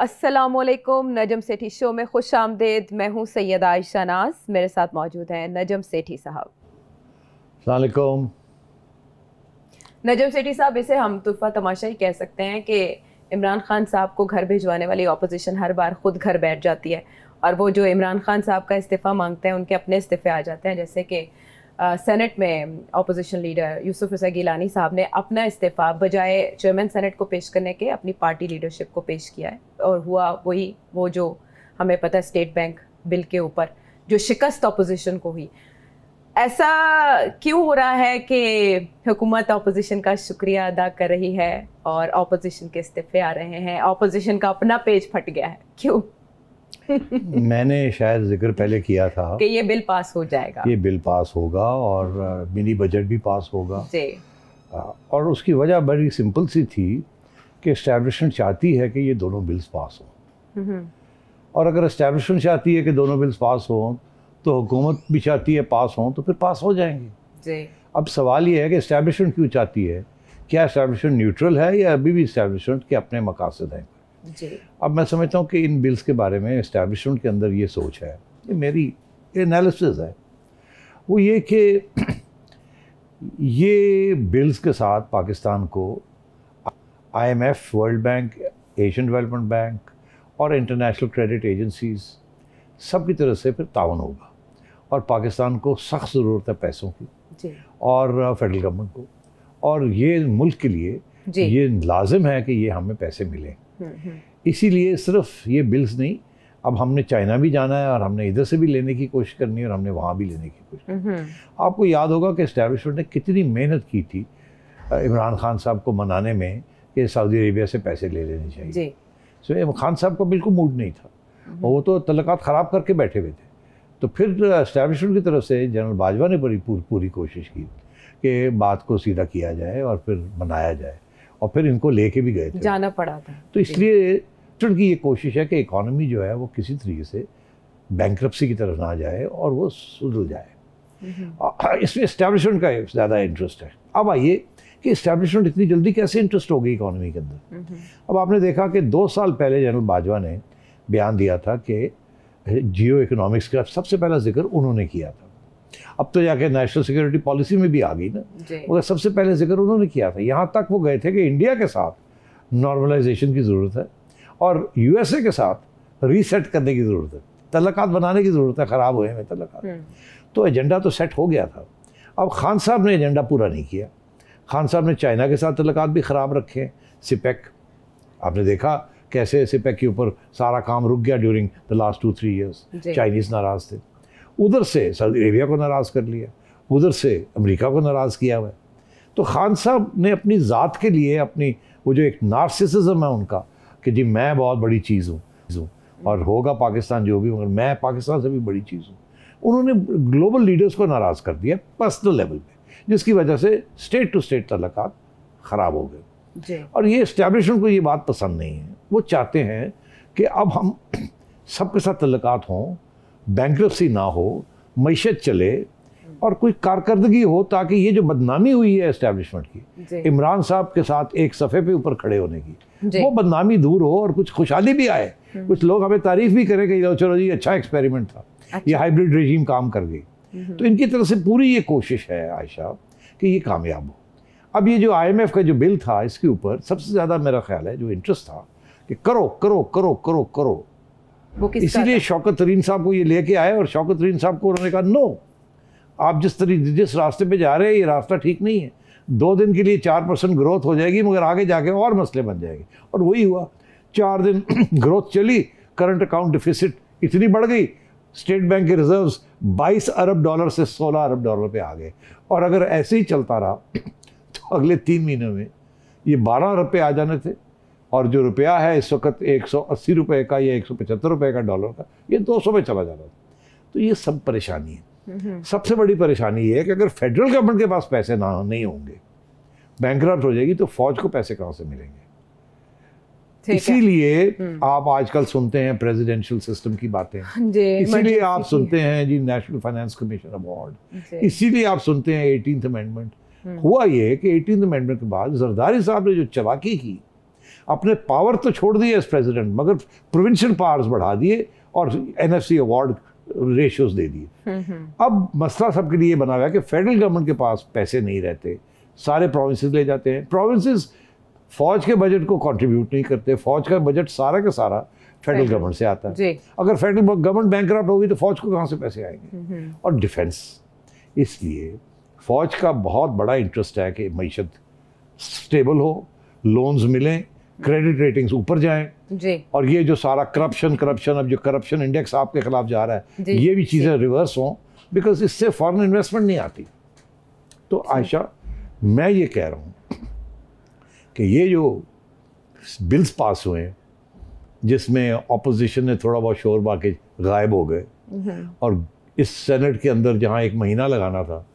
अस्सलामुअलैकुम, नजम सेठी शो में खुश आमदेद। मैं हूँ सैयद आयशा नाज, मेरे साथ मौजूद हैं नजम सेठी साहब। अस्सलाम वालेकुम। नजम सेठी साहब, इसे हम तुफ़ा तमाशा ही कह सकते हैं कि इमरान खान साहब को घर भिजवाने वाली ऑपोजिशन हर बार खुद घर बैठ जाती है और वो जो इमरान खान साहब का इस्तीफ़ा मांगते हैं उनके अपने इस्तीफ़े आ जाते हैं। जैसे कि सेनेट में अपोजिशन लीडर यूसुफ रज़ा गिलानी साहब ने अपना इस्तीफ़ा बजाय चेयरमैन सेनेट को पेश करने के अपनी पार्टी लीडरशिप को पेश किया है और हुआ वही वो जो हमें पता है स्टेट बैंक बिल के ऊपर जो शिकस्त अपोजिशन को हुई। ऐसा क्यों हो रहा है कि हुकूमत अपोजिशन का शुक्रिया अदा कर रही है और अपोजिशन के इस्तीफ़े आ रहे हैं, अपोजिशन का अपना पेज फट गया है, क्यों? मैंने शायद जिक्र पहले किया था कि ये बिल पास हो जाएगा, ये बिल पास होगा और मिनी बजट भी पास होगा जी। और उसकी वजह बड़ी सिंपल सी थी कि एस्टैब्लिशमेंट चाहती है कि ये दोनों बिल्स पास हों और अगर एस्टैब्लिशमेंट चाहती है कि दोनों बिल्स पास हों तो हुकूमत भी चाहती है पास हों, तो फिर पास हो जाएंगे जी। अब सवाल ये है कि एस्टैब्लिशमेंट क्यों चाहती है? क्या एस्टैब्लिशमेंट न्यूट्रल है या अभी भी एस्टैब्लिशमेंट के अपने मकासद हैं? जी। अब मैं समझता हूँ कि इन बिल्स के बारे में एस्टैब्लिशमेंट के अंदर ये सोच है, ये मेरी एनालिसिस है, वो ये कि ये बिल्स के साथ पाकिस्तान को IMF, world bank, Asian development bank और इंटरनेशनल क्रेडिट एजेंसीज सब की तरफ से फिर तावन होगा और पाकिस्तान को सख्त ज़रूरत है पैसों की जी। और फेडरल गवर्नमेंट को, और ये मुल्क के लिए ये लाजिम है कि ये हमें पैसे मिलें। इसीलिए सिर्फ ये बिल्स नहीं, अब हमने चाइना भी जाना है और हमने इधर से भी लेने की कोशिश करनी है और हमने वहाँ भी लेने की कोशिश करनी। आपको याद होगा कि एस्टैब्लिशमेंट ने कितनी मेहनत की थी इमरान खान साहब को मनाने में कि सऊदी अरेबिया से पैसे ले लेने चाहिए। सो इमरान खान साहब का बिल्कुल मूड नहीं था, वो तो तल्लुकात ख़राब करके बैठे हुए थे। तो फिर एस्टैब्लिशमेंट की तरफ से जनरल बाजवा ने बड़ी पूरी कोशिश की कि बात को सीधा किया जाए और फिर बनाया जाए, और फिर इनको लेके भी गए थे, जाना पड़ा था। तो इसलिए की ये कोशिश है कि इकॉनमी जो है वो किसी तरीके से बैंक्रप्सी की तरफ ना जाए और वो सुधर जाए। इसमें एस्टैब्लिशमेंट का ज़्यादा इंटरेस्ट है। अब आइए कि एस्टैब्लिशमेंट इतनी जल्दी कैसे इंटरेस्ट हो गई इकॉनमी के अंदर। अब आपने देखा कि 2 साल पहले जनरल बाजवा ने बयान दिया था कि जियो इकोनॉमिक्स का सबसे पहला जिक्र उन्होंने किया था। अब तो जाके नेशनल सिक्योरिटी पॉलिसी में भी आ गई ना, मगर सबसे पहले जिक्र उन्होंने किया था। यहाँ तक वो गए थे कि इंडिया के साथ नॉर्मलाइजेशन की ज़रूरत है और USA के साथ रीसेट करने की ज़रूरत है, तल्लुकात बनाने की ज़रूरत है, ख़राब हुए हैं तल्लुकात। तो एजेंडा तो सेट हो गया था। अब खान साहब ने एजेंडा पूरा नहीं किया। खान साहब ने चाइना के साथ तल्लुकात भी ख़राब रखे। सिपेक, आपने देखा कैसे सिपेक के ऊपर सारा काम रुक गया during the last 2-3 years. Chinese नाराज़ थे, उधर से सऊदी अरेबिया को नाराज़ कर लिया, उधर से अमेरिका को नाराज़ किया हुआ है। तो खान साहब ने अपनी ज़ात के लिए अपनी वो जो एक नार्सिसिज्म है उनका कि जी मैं बहुत बड़ी चीज़ हूँ और होगा पाकिस्तान जो भी, मगर मैं पाकिस्तान से भी बड़ी चीज़ हूँ, उन्होंने ग्लोबल लीडर्स को नाराज़ कर दिया पर्सनल लेवल पे, जिसकी वजह से स्टेट टू स्टेट तल्लुकात ख़राब हो गए। और ये एस्टैब्लिशमेंट को ये बात पसंद नहीं है। वो चाहते हैं कि अब हम सबके साथ तल्लुकात हों, बैंक्रप्सी ना हो, मईशत चले और कोई कारकर्दगी हो, ताकि ये जो बदनामी हुई है एस्टैब्लिशमेंट की इमरान साहब के साथ एक सफ़े पे ऊपर खड़े होने की, वो बदनामी दूर हो और कुछ खुशहाली भी आए, कुछ लोग हमें तारीफ भी करें कि चलो जी अच्छा एक्सपेरिमेंट था, ये हाइब्रिड रेजीम काम कर गई। तो इनकी तरफ से पूरी ये कोशिश है आयशा कि ये कामयाब हो। अब ये जो IMF का जो बिल था, इसके ऊपर सबसे ज़्यादा मेरा ख्याल है जो इंटरेस्ट था कि करो करो करो करो करो, इसीलिए शौकत तरीन साहब को ये लेके आए और शौकत तरीन साहब को उन्होंने कहा नो, आप जिस रास्ते पे जा रहे हैं ये रास्ता ठीक नहीं है। 2 दिन के लिए 4% ग्रोथ हो जाएगी, मगर आगे जाके और मसले बन जाएंगे, और वही हुआ। 4 दिन ग्रोथ चली, करंट अकाउंट डिफिसिट इतनी बढ़ गई, स्टेट बैंक के रिजर्व्स 22 अरब डॉलर से 16 अरब डॉलर पे आ गए, और अगर ऐसे ही चलता रहा तो अगले 3 महीनों में ये 12 अरब पे आ जाने थे, और जो रुपया है इस वक्त 180 रुपये का या 175 रुपये का डॉलर का, ये 200 पे चला जाता था। तो ये सब परेशानी है। सबसे बड़ी परेशानी ये है कि अगर फेडरल गवर्नमेंट के पास पैसे नहीं होंगे, बैंकरप्ट हो जाएगी, तो फौज को पैसे कहाँ से मिलेंगे? इसीलिए आप आजकल सुनते हैं प्रेसिडेंशियल सिस्टम की बातें, इसीलिए आप सुनते हैं जी नेशनल फाइनेंस कमीशन अवार्ड, इसीलिए आप सुनते हैं 18th अमेंडमेंट। हुआ ये कि 18th अमेंडमेंट के बाद जरदारी साहब ने जो चलाकी की, अपने पावर तो छोड़ दिए इस प्रेसिडेंट, मगर प्रोविंशियल पावर्स बढ़ा दिए और NFC अवार्ड रेशियोज दे दिए। अब मसला सबके लिए बना हुआ है कि फेडरल गवर्नमेंट के पास पैसे नहीं रहते, सारे प्रोविंसेस ले जाते हैं। प्रोविंसेस फौज के बजट को कंट्रीब्यूट नहीं करते, फौज का बजट सारा का सारा फेडरल गवर्नमेंट से आता है। अगर फेडरल गवर्नमेंट बैंकरप्ट होगी तो फौज को कहाँ से पैसे आएंगे? और डिफेंस, इसलिए फौज का बहुत बड़ा इंटरेस्ट है कि मईशत स्टेबल हो, लोन्स मिलें, क्रेडिट रेटिंग्स ऊपर जाएं जी। और ये जो सारा करप्शन अब जो करप्शन इंडेक्स आपके खिलाफ जा रहा है, ये भी चीज़ें रिवर्स हों, बिकॉज इससे फॉरेन इन्वेस्टमेंट नहीं आती। तो आयशा, मैं ये कह रहा हूँ कि ये जो बिल्स पास हुए हैं जिसमें ऑपोजिशन ने थोड़ा बहुत शोर बाकी गायब हो गए, और इस सेनेट के अंदर जहाँ 1 महीना लगाना था,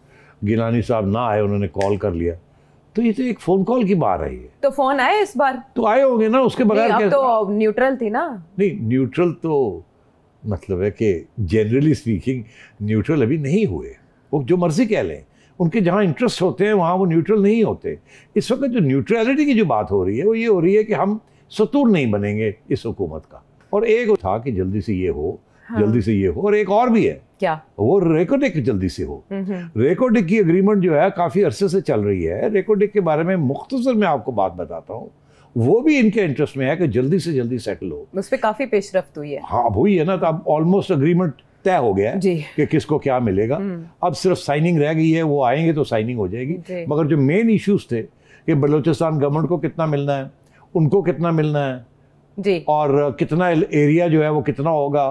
गिलानी साहब ना आए, उन्होंने कॉल कर लिया, तो ये तो एक फोन कॉल की बात है। ये तो फोन आए इस बार? तो आए होंगे ना, उसके बगैर अब तो न्यूट्रल थी ना। नहीं, न्यूट्रल तो मतलब है कि जनरली स्पीकिंग न्यूट्रल अभी नहीं हुए। वो जो मर्जी कह लें, उनके जहाँ इंटरेस्ट होते हैं वहाँ वो न्यूट्रल नहीं होते। इस वक्त जो न्यूट्रलिटी की जो बात हो रही है वो ये हो रही है कि हम सतूर नहीं बनेंगे इस हुकूमत का। और एक था कि जल्दी से ये हो, जल्दी से ये हो, और एक और भी है, क्या? वो रेकोडिक जल्दी से हो। रेकोडिक की एग्रीमेंट जो है काफी अरसे से चल रही है। रेकोडिक के बारे में मुख्तसर मैं आपको बात बताता हूँ, वो भी इनके इंटरेस्ट में है कि जल्दी से जल्दी सेटल हो। उस पर काफी पेशरफ्त हुई है। हाँ, हुई है ना, तो अब ऑलमोस्ट एग्रीमेंट तय हो गया है कि किसको क्या मिलेगा। अब सिर्फ साइनिंग रह गई है, वो आएंगे तो साइनिंग हो जाएगी। मगर जो मेन इश्यूज थे कि बलूचिस्तान गवर्नमेंट को कितना मिलना है, उनको कितना मिलना है जी, और कितना एरिया जो है वो कितना होगा,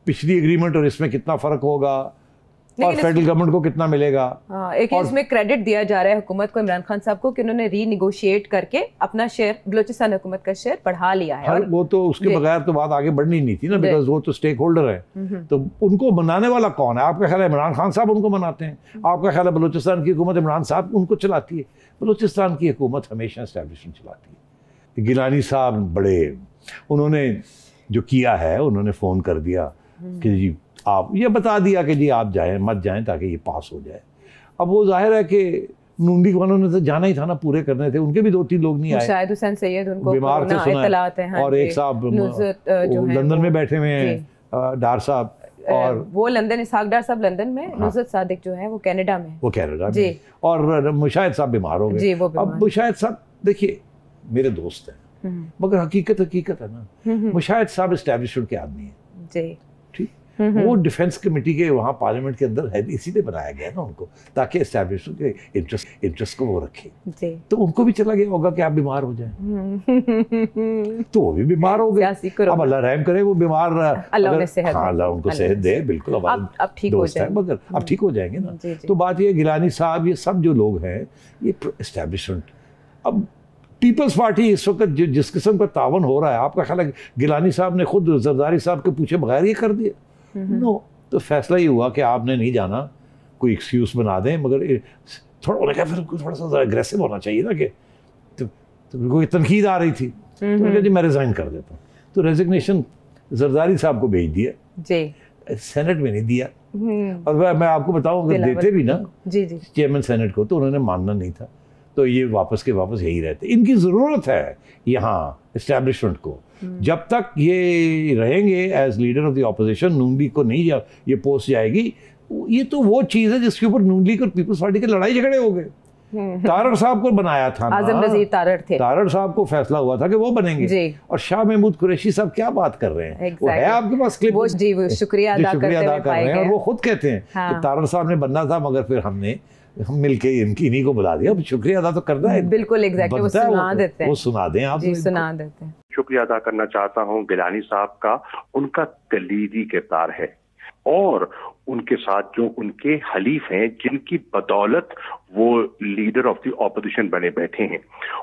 पिछली एग्रीमेंट और इसमें कितना फर्क होगा, और फेडरल गवर्नमेंट को कितना मिलेगा। एक इसमें क्रेडिट दिया जा रहा है हुकूमत को, इमरान खान साहब को, कि उन्होंने रीनिगोशिएट करके अपना शेयर, बलूचिस्तान हुकूमत का शेयर बढ़ा लिया है। और वो तो उसके बगैर तो बात आगे बढ़नी नहीं थी ना, बिकॉज वो तो स्टेक होल्डर है। तो उनको बनाने वाला कौन है? आपका ख्याल है इमरान खान साहब उनको बनाते हैं? आपका ख्याल है बलूचिस्तान की हुकूमत इमरान साहब उनको चलाती है? बलूचिस्तान की हुकूमत हमेशा एस्टैब्लिशमेंट चलाती है। गिलानी साहब बड़े, उन्होंने जो किया है, उन्होंने फ़ोन कर दिया कि जी आप, ये बता दिया कि जी आप जाएं, मत जाएं ताकि ये पास हो जाए। अब वो जाहिर है कि नून वालों ने तो जाना ही था ना, पूरे करने थे। उनके भी 2-3 लोग नहीं आए, शायद हुसैन सैयद उनको बीमार थे सुना है, और एक साहब लंदन में बैठे हुए हैं, डार साहब, और वो लंदन, इसहाक डार साहब लंदन में, नुसरत सादिक जो है वो कनाडा में, वो कनाडा में, और मुशाहिद साहब बीमार हो गए। अब मुशाहिद साहब, देखिए मेरे दोस्त हैं, मगर हकीकत है ना, मुशाहिद साहब एस्टैब्लिशमेंट के आदमी हैं जी, ठीक। वो डिफेंस कमेटी के वहाँ पार्लियामेंट के अंदर है, इसीलिए बनाया गया ना उनको, ताकि एस्टैब्लिशमेंट के इंटरेस्ट को वो रखे। तो उनको भी चला गया होगा कि आप बीमार हो जाए, तो वो भी बीमार हो गए। अब अल्लाह रहम करे, वो बीमार, अल्लाह उनको सेहत दे, बिल्कुल अब ठीक हो जाए, मगर अब ठीक हो जाएंगे ना। तो बात ये, गिलानी साहब, ये सब जो लोग हैं, ये एस्टैब्लिशमेंट, अब पीपल्स पार्टी इस वक्त जिस किस्म का तावन हो रहा है, आपका ख्याल है गिलानी साहब ने खुद जरदारी साहब के पूछे बगैर ये कर दिया? नो, तो फैसला ये हुआ कि आपने नहीं जाना, कोई एक्सक्यूज बना दें, मगर थोड़ा उन्होंने कहा फिर थोड़ा सा एग्रेसिव होना चाहिए ना, कि तो कोई तनकीद आ रही थी, तो उन्होंने कहा जी मैं रिज़ाइन कर देता हूँ। तो रेजिग्नेशन जरदारी साहब को भेज दिया जी, सेनेट में नहीं दिया। और मैं आपको बताऊँ, अगर देते भी ना चेयरमैन सेनेट को, तो उन्होंने मानना नहीं था, तो ये वापस के वापस यही रहते। इनकी ज़रूरत है यहाँ एस्टैब्लिशमेंट को, जब तक ये रहेंगे as leader of the opposition, Noon league को नहीं ये पोस्ट जाएगी। ये तो वो चीज़ है जिसके ऊपर नून लीग और पीपल्स पार्टी के लड़ाई झगड़े हो गए। तारड़ साहब को बनाया था ना, आज़म नज़ीर तारड़ थे, तारड़ साहब को फैसला हुआ था कि वो बनेंगे, और शाह महमूद कुरैशी साहब क्या बात कर रहे हैं, वो है आपके पास क्लिप, वो जी वो शुक्रिया अदा कर रहे हैं, और वो खुद कहते हैं कि तारड़ साहब ने बनना था, मगर फिर हम मिलके इन्हीं को बुला दिया। शुक्रिया अदा तो करना है, बिल्कुल एग्जैक्टली, वो सुना देते हैं, वो सुना दें आप, सुना देते हैं। शुक्रिया अदा करना चाहता हूं गिलानी साहब का, उनका कलीदी किरदार है, और उनके साथ जो उनके हलीफ हैं, जिनकी बदौलत वो लीडर ऑफ द ऑपोजिशन बने बैठे हैं,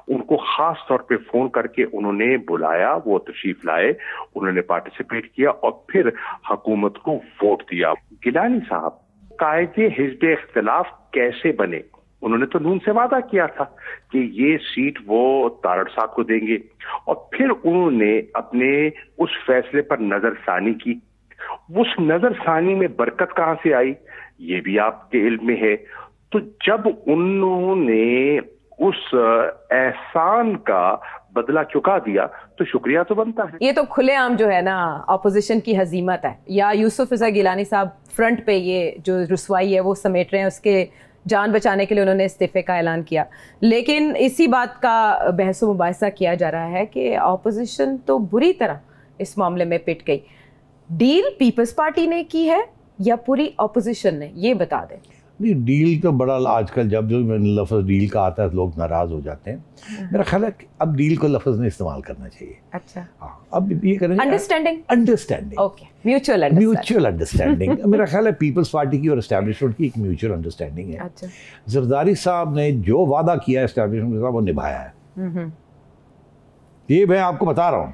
उनको खास तौर पे फोन करके उन्होंने बुलाया, वो तशरीफ लाए, उन्होंने पार्टिसिपेट किया और फिर हुकूमत को वोट दिया। गिलानी साहब कायदे हिज़्ब इख्तिलाफ कैसे बने? उन्होंने तो नून से वादा किया था कि ये सीट वो तारड़ साहब को देंगे, और फिर उन्होंने अपने उस फैसले पर नजरसानी की। उस नजरसानी में बरकत कहां से आई, ये भी आपके इल्म में है। तो जब उन्होंने उस एहसान का बदला चुका दिया तो शुक्रिया तो बनता है। ये तो खुलेआम जो है ना ऑपोजिशन की हजीमत है, या यूसुफ रज़ा गिलानी साहब फ्रंट पे ये जो रुसवाई है वो समेट रहे हैं, उसके जान बचाने के लिए उन्होंने इस्तीफे का ऐलान किया। लेकिन इसी बात का बहस व मुबाहिसा किया जा रहा है कि ऑपोजिशन तो बुरी तरह इस मामले में पिट गई। डील पीपल्स पार्टी ने की है या पूरी ऑपोजिशन ने, ये बता दें। नहीं, डील तो बड़ा आजकल जब जो लफ्ज़ डील का आता है लोग नाराज़ हो जाते हैं। मेरा ख्याल है कि अब डील को लफ्ज़ नहीं इस्तेमाल करना चाहिए। अच्छा, हाँ, अब ये करें अंडरस्टैंडिंग, ओके, म्यूचुअल अंडरस्टैंडिंग। मेरा ख्याल है पीपल्स पार्टी की और एस्टैब्लिशमेंट की एक म्यूचुअल अंडरस्टैंडिंग है। अच्छा, जरदारी साहब ने जो वादा किया एस्टैब्लिशमेंट के साथ वो निभाया है। ये मैं आपको बता रहा हूँ,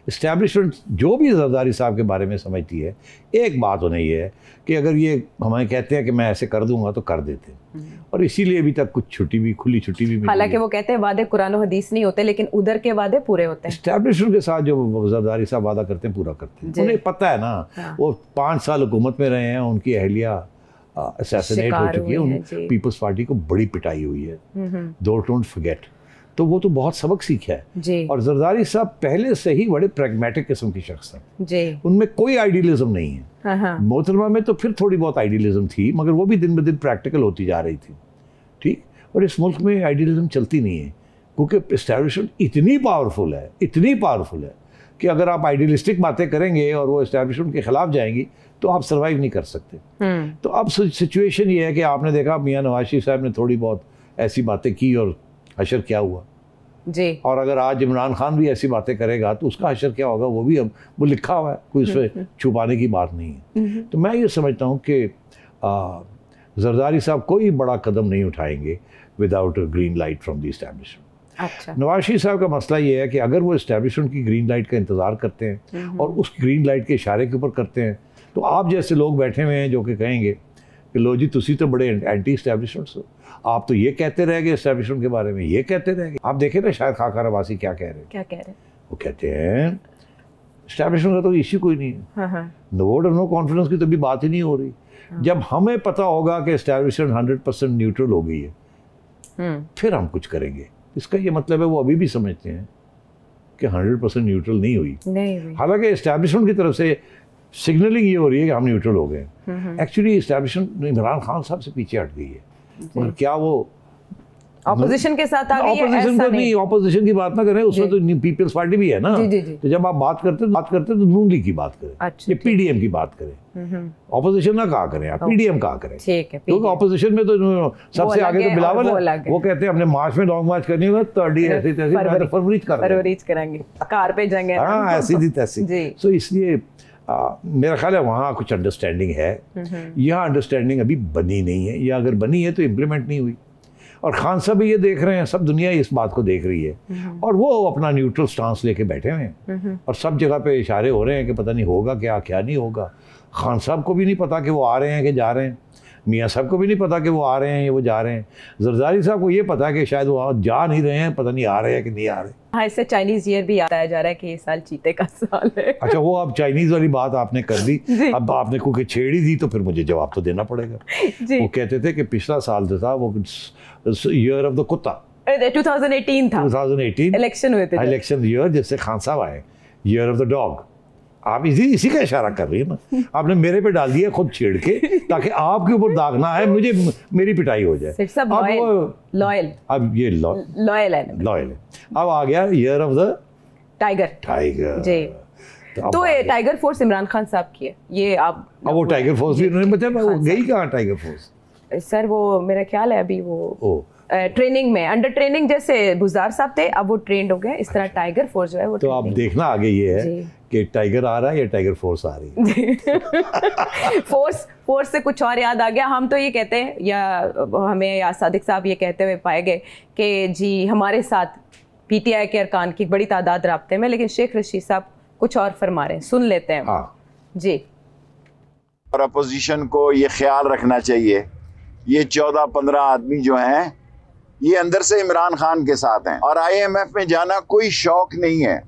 इस्टेब्लिशमेंट जो भी जरदारी साहब के बारे में समझती है, एक बात उन्हें ये है कि अगर ये हमें कहते हैं कि मैं ऐसे कर दूंगा तो कर देते हैं, और इसीलिए अभी तक कुछ छुट्टी भी, खुली छुट्टी भी मिली। हालांकि वो कहते हैं वादे कुरान और हदीस नहीं होते, लेकिन उधर के वादे पूरे होते हैं। इस्टेब्लिशमेंट के साथ जो जरदारी साहब वादा करते हैं पूरा करते हैं। उन्हें पता है ना, हाँ। वो 5 साल हुकूमत में रहे हैं, उनकी अहलिया असैसिनेट हो चुकी है, उन पीपल्स पार्टी को बड़ी पिटाई हुई है, डोंट फॉरगेट। तो वो तो बहुत सबक सीखा है जी। और जरदारी साहब पहले से ही बड़े प्रैग्मेटिक किस्म की शख्स हैं जी, उनमें कोई आइडियलिज्म नहीं है। हाँ। मोहतरमा में तो फिर थोड़ी बहुत आइडियलिज्म थी, मगर वो भी दिन ब दिन प्रैक्टिकल होती जा रही थी। ठीक, और इस मुल्क में आइडियलिज्म चलती नहीं है, क्योंकि इस्टेब्लिशमेंट इतनी पावरफुल है कि अगर आप आइडियलिस्टिक बातें करेंगे और वो इस्टेब्लिशमेंट के खिलाफ जाएंगी तो आप सर्वाइव नहीं कर सकते। तो अब सिचुएशन ये है कि आपने देखा मियाँ नवाज शरीफ साहब ने थोड़ी बहुत ऐसी बातें की और हशर क्या हुआ जी, और अगर आज इमरान खान भी ऐसी बातें करेगा तो उसका हशर क्या होगा, वो भी अब वो लिखा हुआ है, कोई इसमें छुपाने की बात नहीं है। तो मैं ये समझता हूँ कि जरदारी साहब कोई बड़ा कदम नहीं उठाएंगे without green light from the establishment. अच्छा, नवाज शरीफ साहब का मसला ये है कि अगर वो इस्टेब्लिशमेंट की ग्रीन लाइट का इंतज़ार करते हैं और उस ग्रीन लाइट के इशारे के ऊपर करते हैं, तो आप जैसे लोग बैठे हुए हैं जो कि कहेंगे कि लो जी तुसी तो बड़े एंटी इस्टेब्लिशमेंट हो, आप तो ये कहते रह गए इस्टेब्लिशमेंट के बारे में, ये कहते रह गए। आप देखें ना शायद खाकर अब्बासी क्या कह रहे हैं। वो कहते हैं इस्टेब्लिशमेंट का तो इश्यू कोई नहीं है, वोट ऑफ नो कॉन्फिडेंस की तो भी बात ही नहीं हो रही। जब हमें पता होगा कि इस्टेब्लिशमेंट 100% न्यूट्रल हो गई है फिर हम कुछ करेंगे। इसका ये मतलब है वो अभी भी समझते हैं कि 100% न्यूट्रल नहीं हुई। हालांकि इस्टेब्लिशमेंट की तरफ से सिग्नलिंग ये हो रही है कि हम न्यूट्रल हो गए। एक्चुअली इस्टेब्लिशमेंट इमरान खान साहब से पीछे हट गई है, मगर क्या वो ऑपोजिशन के साथ आ गई है? ऑपोजिशन को नहीं, ऑपोजिशन की बात ना करें, उसमें तो पीपल्स पार्टी भी है ना। जी। तो जब आप बात करते तो नून लीग की बात करें, अच्छा, ये पीडीएम की बात करें, ऑपोजिशन ना कहा करें, आप पीडीएम कहा करें। ठीक है, क्योंकि ऑपोजिशन में तो सबसे आगे तो बिलावल है, वो कहते हैं हमने मार्च में लॉन्ग मार्च करनी होगा तो ऐसी तैसी फरवरी करेंगे, कार पे जाएंगे। हाँ, ऐसी थी तैसी। तो इसलिए मेरा ख्याल है वहाँ कुछ अंडरस्टैंडिंग है, यहाँ अंडरस्टैंडिंग अभी बनी नहीं है, या अगर बनी है तो इम्प्लीमेंट नहीं हुई। और खान साहब भी ये देख रहे हैं, सब दुनिया इस बात को देख रही है, और वो अपना न्यूट्रल स्टांस लेके बैठे हुए हैं, और सब जगह पे इशारे हो रहे हैं कि पता नहीं होगा क्या नहीं होगा। खान साहब को भी नहीं पता कि वो आ रहे हैं कि जा रहे हैं, मियाँ साहब को भी नहीं पता कि वो आ रहे हैं या वो जा रहे हैं। जरदारी साहब को ये पता है कि शायद वो जा नहीं रहे हैं, पता नहीं आ रहे हैं कि नहीं आ रहे। हाँ, इससे चाइनीज ईयर भी बताया जा रहा है कि ये साल चीते का साल है। अच्छा, वो अब चाइनीज वाली बात आपने कर दी, अब आपने क्योंकि छेड़ी दी तो फिर मुझे जवाब तो देना पड़ेगा। वो कहते थे कि पिछला साल जो था वो ईयर ऑफ द कुत्ता 2018 था, 2018 इलेक्शन हुए थे, इलेक्शन ईयर जिससे खान साहब आए, ईयर ऑफ द डॉग। आप इसी का इशारा कर रही है ना, आपने मेरे पे डाल दिया खुद छेड़ के, ताकि आपके ऊपर दाग ना आए, मुझे मेरी पिटाई हो जाए। लॉयल, अब ये लॉयल है। अब आ गया ईयर ऑफ द टाइगर जी। तो ये टाइगर फोर्स इमरान खान साहब की है, ये आप अब वो टाइगर फोर्स भी उन्होंने बताया, वो गई कहाँ टाइगर फोर्स? सर वो मेरा ख्याल है अभी वो ट्रेनिंग में, अंडर ट्रेनिंग, जैसे गुजार साहब थे अब वो ट्रेंड हो गए, इस तरह टाइगर फोर्स जो है वो। तो आप देखना आगे ये है कि टाइगर आ रहा है या टाइगर फोर्स आ रही है। फोर्स से कुछ और याद आ गया। हम तो ये कहते हैं, या हमें या सादिक साहब ये कहते हुए पाए गए कि जी हमारे साथ पीटीआई के अरकान की बड़ी तादाद राब्ते में, लेकिन शेख रशीद साहब कुछ और फरमा रहे हैं, सुन लेते हैं। जी। और अपोजिशन को ये ख्याल रखना चाहिए, ये 14-15 आदमी जो हैं ये अंदर से इमरान खान के साथ हैं, और IMF में जाना कोई शौक नहीं है,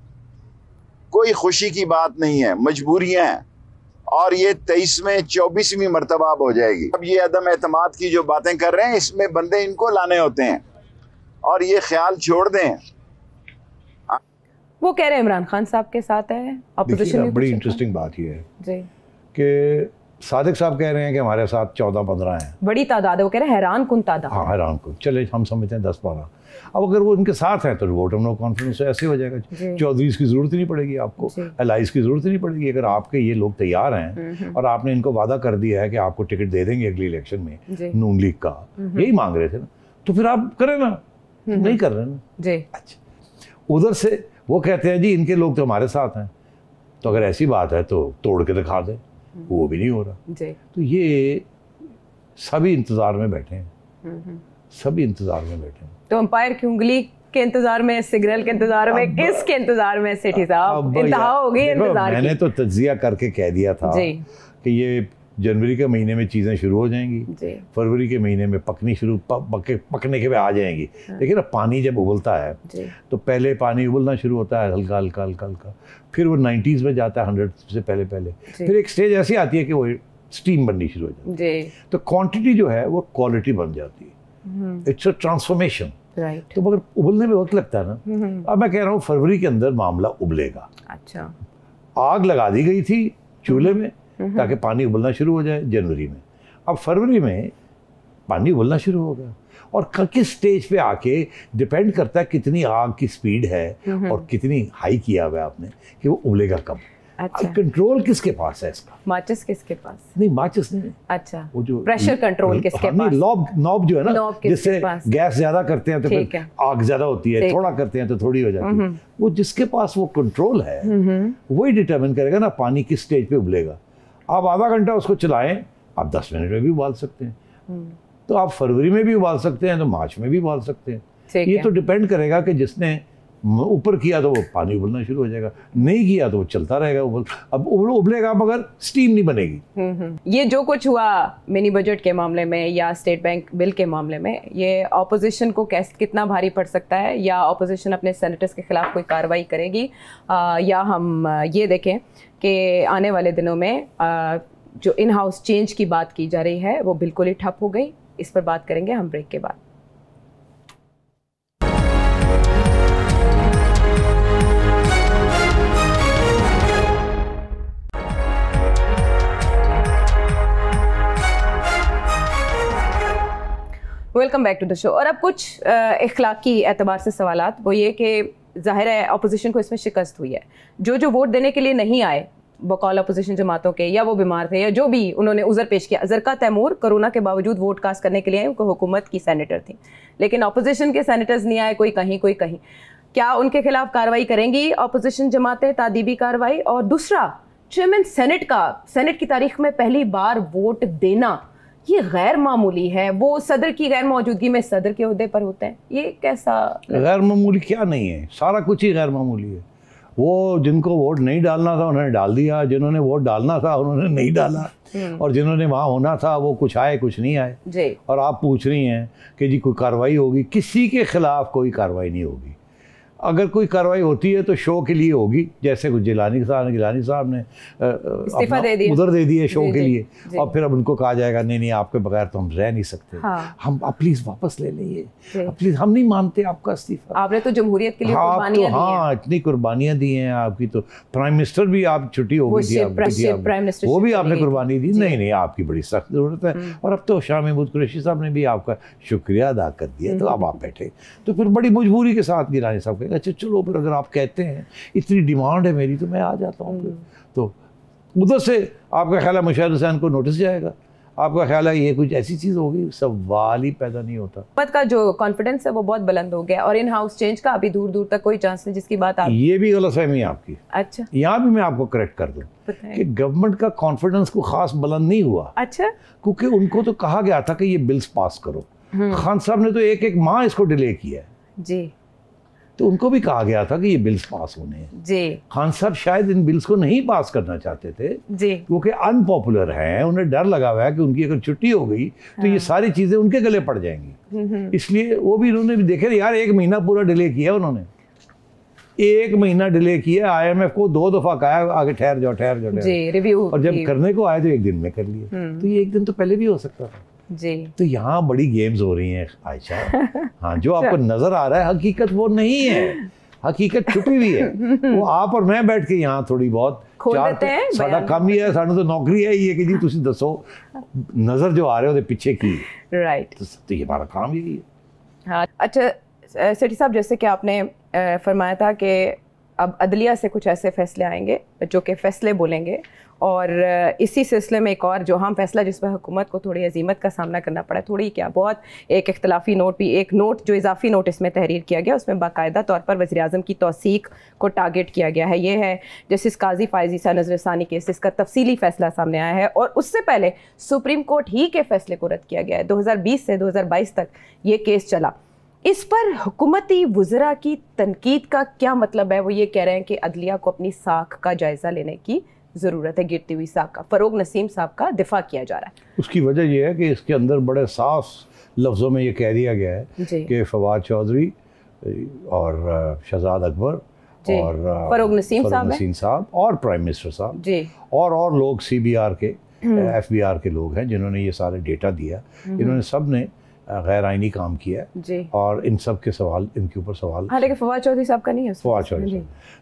कोई खुशी की बात नहीं है, मजबूरियां हैं, और ये 23वें 24वीं मरतबा अब हो जाएगी। अब ये अदम एतमाद की जो बातें कर रहे हैं, इसमें बंदे इनको लाने होते हैं, और ये ख्याल छोड़ दें। वो कह रहे हैं इमरान खान साहब के साथ है ऑपोजिशन में। बड़ी इंटरेस्टिंग बात ये है जी कि सादिक साहब कह रहे हैं कि हमारे साथ 14-15 हैं, बड़ी तादाद है। वो कह रहे हैं हैरान कुन तादाद। हाँ हैरान कुन, चले हम समझते हैं 10-12। अब अगर वो उनके साथ हैं तो वोट ऑफ नो कॉन्फिडेंस ऐसे हो जाएगा। चौधरीज की जरूरत ही नहीं पड़ेगी आपको, एलाइज की जरूरत ही नहीं पड़ेगी। अगर आपके ये लोग तैयार हैं और आपने इनको वादा कर दिया है कि आपको टिकट दे देंगे अगली इलेक्शन में नून लीग का, यही मांग रहे थे ना, तो फिर आप करें ना, नहीं कर रहे ना जी। अच्छा, उधर से वो कहते हैं जी इनके लोग तो हमारे साथ हैं, तो अगर ऐसी बात है तो तोड़ के दिखा दे, वो भी नहीं हो रहा जी। तो ये सभी इंतजार में बैठे हैं, सभी इंतजार में बैठे हैं। तो अंपायर की उंगली के इंतजार में, सिग्नल के इंतजार में, किसके इंतजार में सेठी साहब? इंतहा हो गई इंतजार की। मैंने तो तज्जिया करके कह दिया था जी कि ये जनवरी के महीने में चीज़ें शुरू हो जाएंगी, फरवरी के महीने में पकनी शुरू पकने के बाद आ जाएंगी। देखिए ना, पानी जब उबलता है तो पहले पानी उबलना शुरू होता है हल्का हल्का हल्का हल्का, फिर वो 90s में जाता है 100 से पहले पहले, फिर एक स्टेज ऐसी आती है कि वो स्टीम बननी शुरू हो जाती है, तो क्वांटिटी जो है वो क्वालिटी बन जाती है। It's a transformation. तो मगर उबलने में वक्त लगता है ना। अब मैं कह रहा हूँ फरवरी के अंदर मामला उबलेगा। अच्छा, आग लगा दी गई थी चूल्हे में ताकि पानी उबलना शुरू हो जाए जनवरी में। अब फरवरी में पानी उबलना शुरू हो गया, और किस स्टेज पे आके डिपेंड करता है कितनी आग की स्पीड है और कितनी हाई किया हुआ है आपने कि वो उबलेगा कब। अच्छा, कंट्रोल किसके पास है इसका? माचिस किसके पास? नहीं, माचिस नहीं। अच्छा, वो जो प्रेशर कंट्रोल किसके पास? नॉब जो है ना, जिससे गैस ज्यादा करते हैं तो फिर आग ज्यादा होती है, थोड़ा करते हैं तो थोड़ी हो जाती है। वो जिसके पास वो कंट्रोल है वही डिटरमिन करेगा ना पानी किस स्टेज पे उबलेगा। आप आधा घंटा उसको चलाएं, आप 10 मिनट में भी उबाल सकते हैं, तो आप फरवरी में भी उबाल सकते हैं, तो मार्च में भी उबाल सकते हैं। ये तो डिपेंड करेगा कि जिसने ऊपर किया तो वो पानी उबलना शुरू हो जाएगा, नहीं किया तो वो चलता रहेगा उबल। अब उबलेगा मगर स्टीम नहीं बनेगी। ये जो कुछ हुआ मिनी बजट के मामले में या स्टेट बैंक बिल के मामले में, ये ऑपोजिशन को कितना भारी पड़ सकता है? या ऑपोजिशन अपने सेनेटर्स के खिलाफ कोई कार्रवाई करेगी, या हम ये देखें कि आने वाले दिनों में जो इन हाउस चेंज की बात की जा रही है वो बिल्कुल ही ठप हो गई? इस पर बात करेंगे हम ब्रेक के बाद। Welcome back to the show. और अब कुछ इखलाकी एतबार से सवालात, वो ये कि जाहिर है अपोजिशन को इसमें शिकस्त हुई है। जो वोट देने के लिए नहीं आए बकौल अपोजिशन जमातों के, या वो बीमार थे या जो भी उन्होंने उज़र पेश किया, जरका तैमूर कोरोना के बावजूद वोट कास्ट करने के लिए आए, उनको हुकूमत की सेनेटर थी, लेकिन अपोजिशन के सेनेटर्स नहीं आए, कोई कहीं कोई कहीं। क्या उनके खिलाफ कार्रवाई करेंगी अपोजिशन जमातें, तादीबी कार्रवाई? और दूसरा, चेयरमैन सेनेट की तारीख में पहली बार वोट देना, ये गैर मामूली है। वो सदर की गैर मौजूदगी में सदर के ओहदे पर होते हैं, ये कैसा? गैर मामूली क्या नहीं है, सारा कुछ ही गैर मामूली है। वो जिनको वोट नहीं डालना था उन्होंने डाल दिया, जिन्होंने वोट डालना था उन्होंने नहीं डाला, और जिन्होंने वहाँ होना था वो कुछ आए कुछ नहीं आए जी। और आप पूछ रही हैं कि जी कोई कार्रवाई होगी? किसी के खिलाफ कोई कार्रवाई नहीं होगी। अगर कोई कार्रवाई होती है तो शो के लिए होगी, जैसे कुछ गिलानी साहब ने इस्तीफा दे दिया, उधर दे दिए शो के लिए, और फिर अब उनको कहा जाएगा नहीं आपके बगैर तो हम रह नहीं सकते। हम आप प्लीज वापस ले लीजिए, प्लीज, हम नहीं मानते आपका इस्तीफा। आपने तो जमहूरियत के लिए कुर्बानियां दी हैं। इतनी कुर्बानियां दी हैं आपकी, तो प्राइम मिनिस्टर भी आप छुट्टी हो गई थी, वो भी आपने कुर्बानी दी। नहीं, आपकी बड़ी सख्त जरूरत है, और अब तो शाह महमूद कुरैशी साहब ने भी आपका शुक्रिया अदा कर दिया, तो अब आप बैठे। तो फिर बड़ी मजबूरी के साथ गिलानी साहब, अच्छा चलो फिर अगर आप कहते हैं इतनी डिमांड है मेरी तो मैं आ जाता हूँ। तो उधर से आपका ख्याल है मुशर्रफ हुसैन को नोटिस जाएगा? आपका ख्याल है ये कुछ ऐसी चीज़ होगी? सवाल ही पैदा नहीं होता। हुकूमत का जो कॉन्फिडेंस है वो बहुत बुलंद हो गया, और इन हाउस चेंज का अभी दूर दूर तक कोई चांस नहीं, जिसकी बात आप। ये भी गलतफहमी है आपकी। अच्छा, यहाँ भी मैं आपको करेक्ट कर दूँ कि गवर्नमेंट का कॉन्फिडेंस को खास बुलंद नहीं हुआ। अच्छा, क्योंकि उनको तो कहा गया था कि ये बिल्स पास करो। खान साहब ने तो एक माह इसको डिले किया जी, तो उनको भी कहा गया था कि ये बिल्स पास होने हैं जी। खान साहब शायद इन बिल्स को नहीं पास करना चाहते थे जी, क्योंकि अनपॉपुलर हैं, उन्हें डर लगा हुआ है कि उनकी अगर छुट्टी हो गई तो ये सारी चीजें उनके गले पड़ जाएंगी। इसलिए वो भी उन्होंने भी देखे यार, 1 महीना पूरा डिले किया उन्होंने, 1 महीना डिले किया। IMF को 2 दफा कहा आगे ठहर जाओ जी, रिव्यू, और जब करने को आए तो 1 दिन में कर लिए। तो ये 1 दिन तो पहले भी हो सकता था। जी। तो यहाँ बड़ी गेम्स हो रही हैं आयशा। हाँ, जो आपको नजर आ रहा है हकीकत वो नहीं है, हकीकत छुपी हुई है। वो आप और मैं बैठ के यहाँ थोड़ी बहुत साडा काम ही है, सानू तो नौकरी है ही है कि जी तुसी दसो नजर जो आ रहे हो पीछे की, राइट। तो ये हमारा काम यही है। हाँ, अच्छा सेठी साहब, जैसे कि आपने फरमाया था कि अब अदलिया से कुछ ऐसे फैसले आएंगे जो कि फ़ैसले बोलेंगे, और इसी सिलसिले में एक और जो हम फैसला जिस पर हुकूमत को थोड़ी अजीमत का सामना करना पड़ा, थोड़ी क्या बहुत एक इख्तलाफी नोट भी, एक नोट जो इजाफी नोट इसमें तहरीर किया गया उसमें बाकायदा तौर पर वज़ीर-ए-आज़म की तौसीक को टारगेट किया गया है। ये है जस्टिस काजी फ़ाइज़ ईसा नज़रसानी केस, इसका तफसीली फ़ैसला सामने आया है और उससे पहले सुप्रीम कोर्ट ही के फ़ैसले को रद्द किया गया है। 2020 से 2022 तक ये केस चला। इस पर हुकूमती वज़रा की तनकीद का क्या मतलब है? वो ये कह रहे हैं कि अदलिया को अपनी साख का जायज़ा लेने की ज़रूरत है, गिरती हुई साख का। फ़रोग नसीम साहब का दिफा किया जा रहा है। उसकी वजह यह है कि इसके अंदर बड़े साफ लफ्ज़ों में ये कह दिया गया है कि फवाद चौधरी और शहजाद अकबर और फ़रोग नसीम साहब और प्राइम मिनिस्टर साहब जी और लोग CBR के FBR के लोग हैं जिन्होंने ये सारे डेटा दिया, इन्होंने सब ने गैर आइनी काम किया जी, और इन सब के सवाल, इनके ऊपर सवाल। हाँ, लेकिन फवाद चौधरी साहब का नहीं है। फवाद चौधरी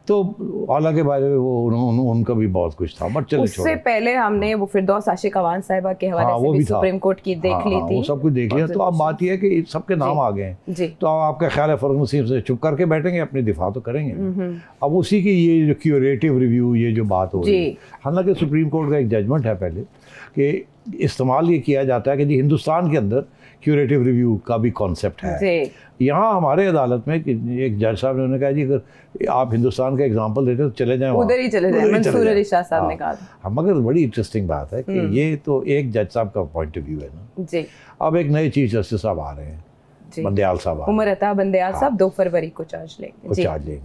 तो हालांकि बारे में वो उनका भी बहुत कुछ था, बट चले उससे पहले हमने वो फिरदौस आशिक अवान साहिबा के हवाले से भी सुप्रीम कोर्ट की देख ली थी, वो सब कुछ देख लिया। तो अब बात यह है कि सबके नाम आ गए हैं, तो आपका ख्याल है फ़रोग नसीम से चुप करके बैठेंगे, अपनी दिफा तो करेंगे। अब उसी की ये जो क्यूरेटिव रिव्यू, ये जो बात हो रही है, हालांकि सुप्रीम कोर्ट का एक जजमेंट है पहले कि इस्तेमाल ये किया जाता है कि जी हिंदुस्तान के अंदर क्यूरेटिव रिव्यू का भी कॉन्सेप्ट है। यहाँ हमारे अदालत में एक जज साहब ने कहा जी अगर आप हिंदुस्तान का एग्जांपल देते तो चले जाएं, उधर ही चले जाएं, मंसूर अली शाह साहब ने कहा। हाँ, मगर बड़ी इंटरेस्टिंग बात है कि ये तो एक जज साहब का पॉइंट ऑफ व्यू है ना जी। अब एक नए चीफ जस्टिस साहब आ रहे हैं, बंदयाल साहब, उमर अता बंदयाल साहब 2 फरवरी को चार्ज लेंगे।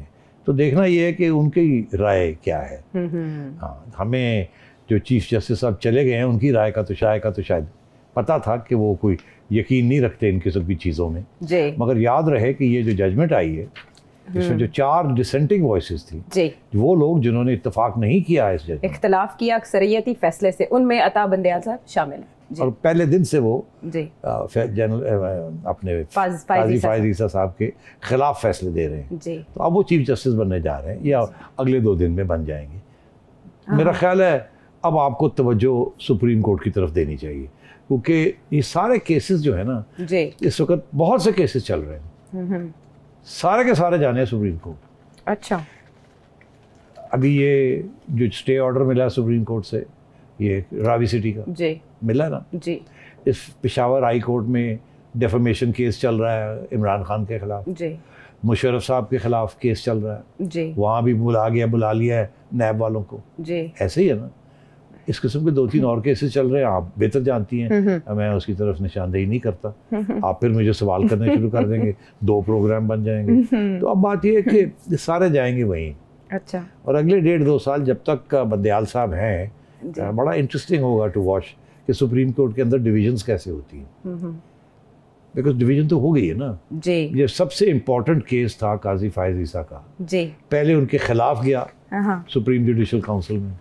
तो देखना ये है कि उनकी राय क्या है। हाँ, हमें जो चीफ जस्टिस साहब चले गए हैं उनकी राय का तो शायद पता था कि वो कोई यकीन नहीं रखते इन किस्म की चीज़ों में, मगर याद रहे कि ये जो जजमेंट आई है इसमें जो 4 डिसेंटिंग वॉइसेस थी, वो लोग जिन्होंने इत्तेफाक नहीं किया इस जजमेंट, इख्तलाफ किया अक्सरियती फैसले से, उनमें अता बंदयाल साहब शामिल हैं। और पहले दिन से वो जनरल अपने काजी फ़ाइज़ ईसा साहब के खिलाफ फैसले दे रहे हैं। तो अब वो चीफ जस्टिस बनने जा रहे हैं या अगले 2 दिन में बन जाएंगे। मेरा ख्याल है अब आपको तवज्जो सुप्रीम कोर्ट की तरफ देनी चाहिए, क्योंकि ये सारे केसेस जो है ना जी, इस वक्त बहुत से केसेस चल रहे हैं, सारे के सारे जाने हैं सुप्रीम कोर्ट। अच्छा, अभी ये जो स्टे ऑर्डर मिला सुप्रीम कोर्ट से, ये रावी सिटी का जी मिला ना जी, इस पेशावर हाई कोर्ट में डेफेमेशन केस चल रहा है इमरान खान के खिलाफ जी, मुशर्रफ साहब के खिलाफ केस चल रहा है जी, वहाँ भी बुला लिया है नैब वालों को जी। ऐसे ही है ना, इस किस्म के 2-3 और केसेस चल रहे हैं, आप बेहतर जानती हैं, मैं उसकी तरफ निशानदेही नहीं करता। आप फिर मुझे सवाल करने शुरू कर देंगे, 2 प्रोग्राम बन जाएंगे। तो अब बात यह है कि सारे जाएंगे वहीं। अच्छा, और अगले 1.5-2 साल जब तक बंदयाल साहब हैं, बड़ा इंटरेस्टिंग होगा टू वॉच कि सुप्रीम कोर्ट के अंदर डिविजन्स कैसे होती हैं, बिकॉज डिवीजन तो हो गई है ना जी। ये सबसे इम्पोर्टेंट केस था काजी फ़ाइज़ ईसा का जी, पहले उनके खिलाफ गया सुप्रीम जुडिशल काउंसिल में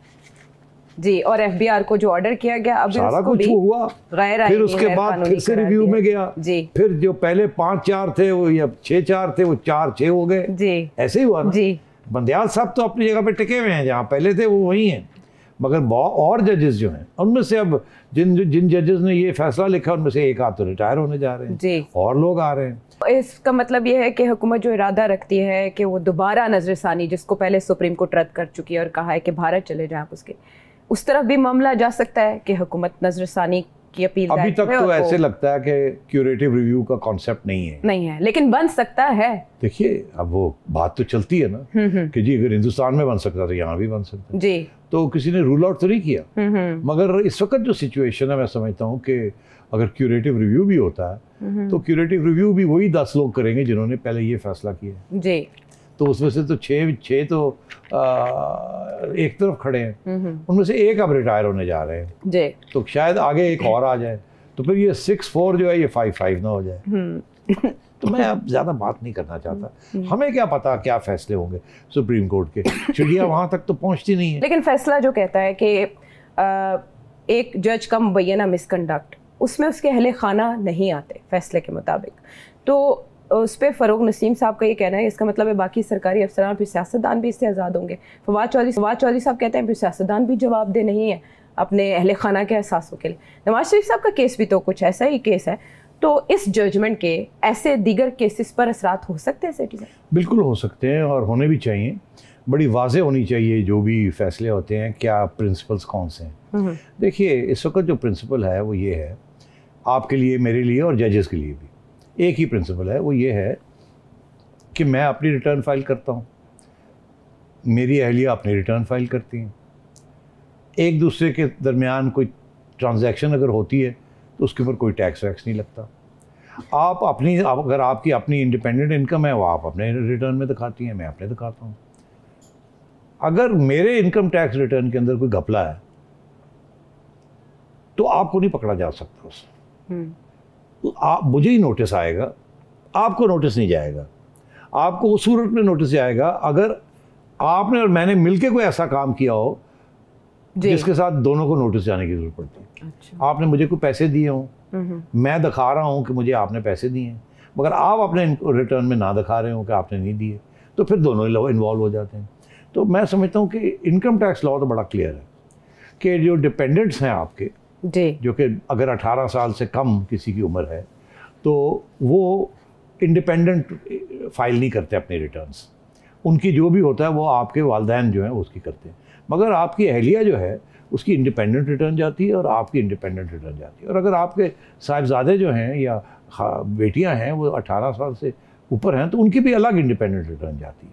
जी, और FBR को जो ऑर्डर किया गया, अब सारा कुछ हुआ, फिर उसके बाद फिर से रिव्यू में गया जी, फिर जो पहले 5-4 थे वो या 6-4 थे वो 4-6 हो गए जी, ऐसे ही हुआ ना जी। बंदयाल साहब तो अपनी जगह पे टिके हुए हैं, जहाँ पहले थे वो वही हैं, मगर और जजेस जो हैं उनमें से अब जिन जजेस ने ये फैसला लिखा उनमें से एक आध तो रिटायर होने जा रहे हैं जी, और लोग आ रहे हैं। इसका मतलब ये है कि हुकूमत जो इरादा रखती है कि वो दोबारा नजरसानी, जिसको पहले सुप्रीम कोर्ट रद्द कर चुकी है और कहा है कि भारत चले जाएं उसके, उस तरफ भी मामला जा सकता है कि हुकूमत नजरसानी की अपील। अभी तक तो ऐसे लगता है कि क्यूरेटिव रिव्यू का कॉन्सेप्ट नहीं है, लेकिन बन सकता है। देखिए, अब वो बात तो चलती है ना कि जी अगर हिंदुस्तान में बन सकता तो यहाँ भी बन सकता जी, तो किसी ने रूल आउट तो नहीं किया। मगर इस वक्त जो सिचुएशन है, मैं समझता हूँ कि अगर क्यूरेटिव रिव्यू भी होता है तो क्यूरेटिव रिव्यू भी वही 10 लोग करेंगे जिन्होंने पहले ये फैसला किया जी, तो उसमें से तो 6 तो एक तरफ खड़े हैं, उनमें से एक अब रिटायर होने जा रहे हैं जी, तो शायद आगे एक और आ जाए, तो फिर ये 6-4 जो है ये 5-5 ना हो जाए। तो मैं अब ज़्यादा बात नहीं करना चाहता, हमें क्या पता क्या फैसले होंगे सुप्रीम कोर्ट के, चिड़िया वहाँ तक तो पहुँचती नहीं है। लेकिन फैसला जो कहता है कि एक जज का मुबैना मिसकंडक्ट उसमें उसके अहले खाना नहीं आते फैसले के मुताबिक, तो उस पर फ़रोग नसीम साहब का ये कहना है, इसका मतलब है बाकी सरकारी अफसरान फिर सियासतदान भी इससे आज़ाद होंगे। फवाद चौधरी साहब कहते हैं फिर सियासतदान भी जवाबदेह नहीं है अपने अहले खाना के एहसासों के लिए। नवाज शरीफ साहब का केस भी तो कुछ ऐसा ही केस है, तो इस जजमेंट के ऐसे दीगर केसेस पर असरात हो सकते हैं सेठी साहब? बिल्कुल हो सकते हैं और होने भी चाहिए। बड़ी वाज़ेह होनी चाहिए जो भी फैसले होते हैं, क्या प्रिंसिपल्स कौन से हैं। देखिए इस वक्त जो प्रिंसिपल है वो ये है, आपके लिए, मेरे लिए और जजेस के लिए भी एक ही प्रिंसिपल है, वो ये है कि मैं अपनी रिटर्न फाइल करता हूँ, मेरी अहलिया अपनी रिटर्न फाइल करती हैं, एक दूसरे के दरमियान कोई ट्रांजैक्शन अगर होती है तो उसके ऊपर कोई टैक्स वैक्स नहीं लगता। अगर आपकी अपनी इंडिपेंडेंट इनकम है वो आप अपने रिटर्न में दिखाती हैं, मैं अपने दिखाता हूँ। अगर मेरे इनकम टैक्स रिटर्न के अंदर कोई घपला है तो आपको नहीं पकड़ा जा सकता उससे। आप, मुझे ही नोटिस आएगा, आपको नोटिस नहीं जाएगा। आपको उस सूरत में नोटिस जाएगा अगर आपने और मैंने मिलके कोई ऐसा काम किया हो जिसके साथ दोनों को नोटिस जाने की जरूरत पड़ती है। अच्छा। आपने मुझे कोई पैसे दिए हों, मैं दिखा रहा हूँ कि मुझे आपने पैसे दिए हैं, मगर आप अपने रिटर्न में ना दिखा रहे हो कि आपने नहीं दिए, तो फिर दोनों इन्वॉल्व हो जाते हैं। तो मैं समझता हूँ कि इनकम टैक्स लॉ तो बड़ा क्लियर है कि जो डिपेंडेंट्स हैं आपके, जो कि अगर 18 साल से कम किसी की उम्र है तो वो इंडिपेंडेंट फाइल नहीं करते अपने रिटर्न्स, उनकी जो भी होता है वो आपके वालिदैन जो हैं उसकी करते हैं। मगर आपकी अहलिया जो है उसकी इंडिपेंडेंट रिटर्न जाती है और आपकी इंडिपेंडेंट रिटर्न जाती है। और अगर आपके साहिबजादे जो हैं या बेटियां हैं वो 18 साल से ऊपर हैं तो उनकी भी अलग इंडिपेंडेंट रिटर्न जाती है।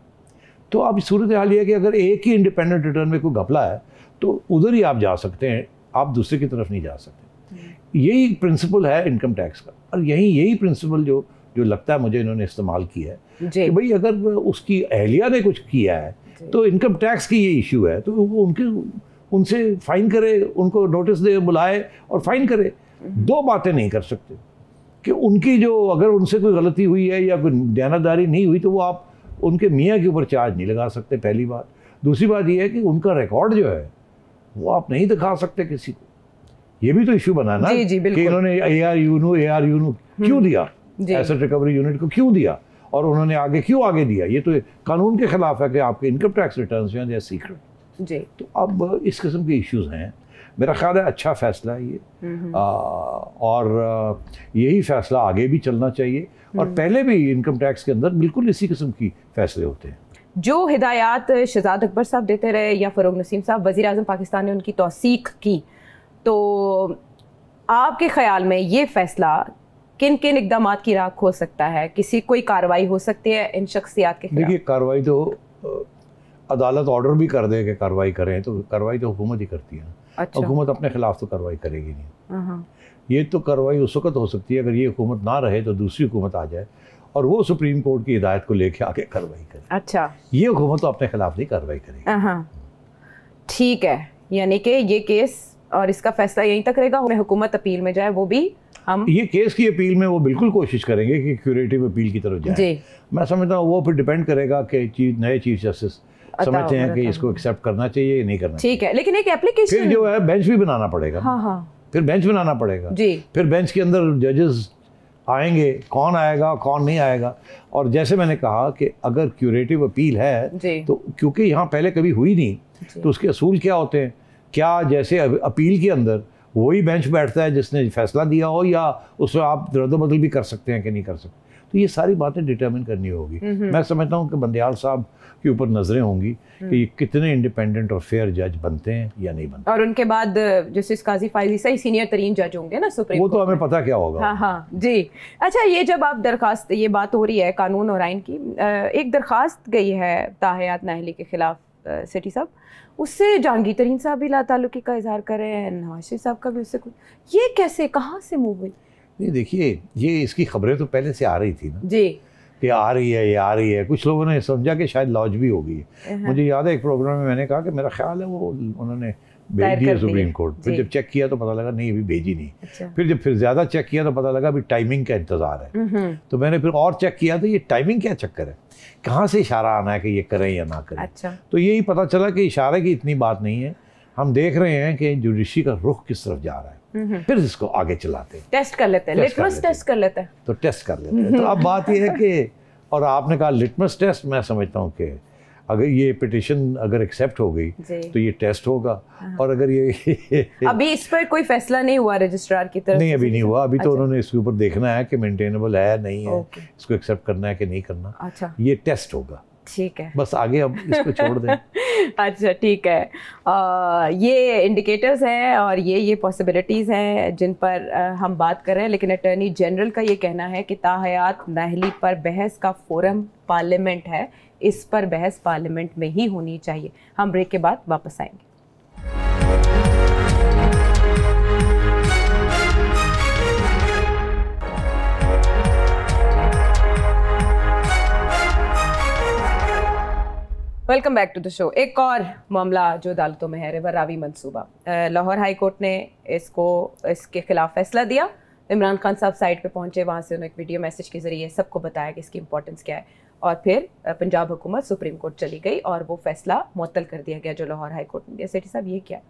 तो अब सूरत हाल ये है कि अगर एक ही इंडिपेंडेंट रिटर्न में कोई घपला है तो उधर ही आप जा सकते हैं, आप दूसरे की तरफ नहीं जा सकते। यही प्रिंसिपल है इनकम टैक्स का, और यही प्रिंसिपल जो लगता है मुझे इन्होंने इस्तेमाल किया है कि भाई अगर उसकी अहलिया ने कुछ किया है तो इनकम टैक्स की ये इशू है तो वो उनसे फाइन करे, उनको नोटिस दे, बुलाए और फाइन करे। दो बातें नहीं कर सकते कि उनकी जो अगर उनसे कोई गलती हुई है या कोई दयानतदारी नहीं हुई तो वो आप उनके मियाँ के ऊपर चार्ज नहीं लगा सकते, पहली बात। दूसरी बात ये है कि उनका रिकॉर्ड जो है वो आप नहीं दिखा सकते किसी को। ये भी तो इशू बना ना कि इन्होंने ARU क्यों दिया, एसेट रिकवरी यूनिट को क्यों दिया और उन्होंने क्यों आगे दिया। ये तो कानून के खिलाफ है कि आपके इनकम टैक्स रिटर्न जो है सीक्रेट जी। तो अब इस किस्म के इश्यूज हैं। मेरा ख्याल है अच्छा फैसला है ये, और यही फैसला आगे भी चलना चाहिए। और पहले भी इनकम टैक्स के अंदर बिल्कुल इसी किस्म की फैसले होते हैं। जो हिदायत शहजाद अकबर साहब देते रहे या फ़रोग नसीम साहब, वज़ीर आज़म पाकिस्तान ने उनकी तौसीक की, तो आपके ख़्याल में ये फ़ैसला किन किन इक़दामात की राह खोल सकता है? कोई कार्रवाई हो सकती है इन शख्सियात के खिलाफ? देखिए कार्रवाई तो अदालत ऑर्डर भी कर दे कि कार्रवाई करें तो कार्रवाई तो हुकूमत ही करती है। अच्छा। हुकूमत अपने खिलाफ तो कार्रवाई करेगी नहीं। ये तो कार्रवाई उस वक्त हो सकती है अगर ये हुकूमत ना रहे तो दूसरी हुकूमत आ जाए और वो सुप्रीम कोर्ट की हिदायत को लेके आके कार्रवाई करे। अच्छा। ये हुकूमत तो अपने खिलाफ नहीं कार्रवाई करेगी। ठीक है, यानी कि ये केस और इसका फैसला यहीं तक रहेगा, हुकूमत अपील में जाए वो भी हम ये केस की अपील में वो बिल्कुल कोशिश करेंगे कि क्यूरेटिव अपील की तरफ जाए। मैं समझता हूँ वो फिर डिपेंड करेगा कि नए चीफ जस्टिस समझते हैं कि इसको एक्सेप्ट करना चाहिए या नहीं करना। ठीक है, लेकिन एक एप्लीकेशन फिर जो है बेंच भी बनाना पड़ेगा। फिर बेंच बनाना पड़ेगा जी। फिर बेंच के अंदर जजेस आएंगे, कौन आएगा कौन नहीं आएगा। और जैसे मैंने कहा कि अगर क्यूरेटिव अपील है तो क्योंकि यहाँ पहले कभी हुई नहीं तो उसके असूल क्या होते हैं, क्या जैसे अपील के अंदर वही बेंच बैठता है जिसने फैसला दिया हो या उसमें आप रद्द-बदल भी कर सकते हैं कि नहीं कर सकते। तो ये सारी बातें डिटरमिन करनी होगी। मैं समझता हूँ कि बंदियाल साहब के ऊपर नजरें होंगी कि ये कितने इंडिपेंडेंट और फेयर जज बनते हैं या नहीं बनते। और उनके बाद जस्टिस काजी फाइजी सही सीनियर तरीन जज होंगे ना सुप्रीम कोर्ट, वो तो हमें पता क्या होगा। हाँ जी। अच्छा, ये जब आप दरखास्त, ये बात हो रही है कानून और आइन की, एक दरखास्त गई है ताहियात नाहली के खिलाफ सेठी साहब, उससे जहांगीर तरीन साहब भी लाताल्लुकी का इजहार कर रहे हैं, नवाज शरीफ साहब का भी उससे कुछ, ये कैसे कहाँ से मूव हुई? नहीं देखिए, ये इसकी खबरें तो पहले से आ रही थी ना जी कि आ रही है, ये आ रही है। कुछ लोगों ने समझा कि शायद लॉन्च भी होगी। मुझे याद है एक प्रोग्राम में मैंने कहा कि मेरा ख्याल है वो उन्होंने भेज दिया सुप्रीम कोर्ट। फिर जब चेक किया तो पता लगा नहीं, अभी भेजी नहीं। अच्छा। फिर ज़्यादा चेक किया तो पता लगा अभी टाइमिंग का इंतज़ार है। तो मैंने फिर और चेक किया तो ये टाइमिंग क्या चक्कर है, कहाँ से इशारा आना है कि ये करें या ना करें। अच्छा। तो यही पता चला कि इशारे की इतनी बात नहीं है, हम देख रहे हैं कि जुडिशरी का रुख किस तरफ जा रहा है। फिर इसको आगे चलाते हैं, टेस्ट कर लेते हैं, लिटमस टेस्ट कर लेते हैं। तो टेस्ट कर लेते हैं। तो अब बात ये है कि, और आपने कहा लिटमस टेस्ट, मैं समझता हूँ कि अगर ये पिटिशन अगर एक्सेप्ट हो गई तो ये टेस्ट होगा। और अगर ये अभी इस पर कोई फैसला नहीं हुआ रजिस्ट्रार की तरफ नहीं, से? अभी नहीं हुआ। अभी तो अच्छा। उन्होंने इसके ऊपर देखना है कि मेंटेनेबल है नहीं है, ओके। इसको एक्सेप्ट करना है कि नहीं करना। अच्छा, ये टेस्ट होगा, ठीक है। बस आगे अब इसको छोड़ दें। अच्छा, ठीक है। ये इंडिकेटर्स हैं और ये पॉसिबिलिटीज़ हैं जिन पर हम बात कर रहे हैं, लेकिन अटॉर्नी जनरल का ये कहना है कि ताहयात नाअहली पर बहस का फोरम पार्लियामेंट है, इस पर बहस पार्लियामेंट में ही होनी चाहिए। हम ब्रेक के बाद वापस आएंगे। Welcome back to the show. एक और मामला जो अदालतों में है, रिवर रावी मंसूबा। लाहौर हाई कोर्ट ने इसके खिलाफ फैसला दिया। इमरान खान साहब साइट पे पहुंचे, वहाँ से उन्होंने एक वीडियो मैसेज के ज़रिए सबको बताया कि इसकी इंपॉर्टेंस क्या है, और फिर पंजाब हुकूमत सुप्रीम कोर्ट चली गई और वो फैसला मुअत्तल कर दिया गया जो लाहौर हाई कोर्ट ने दिया। सेठी साहब, ये क्या है?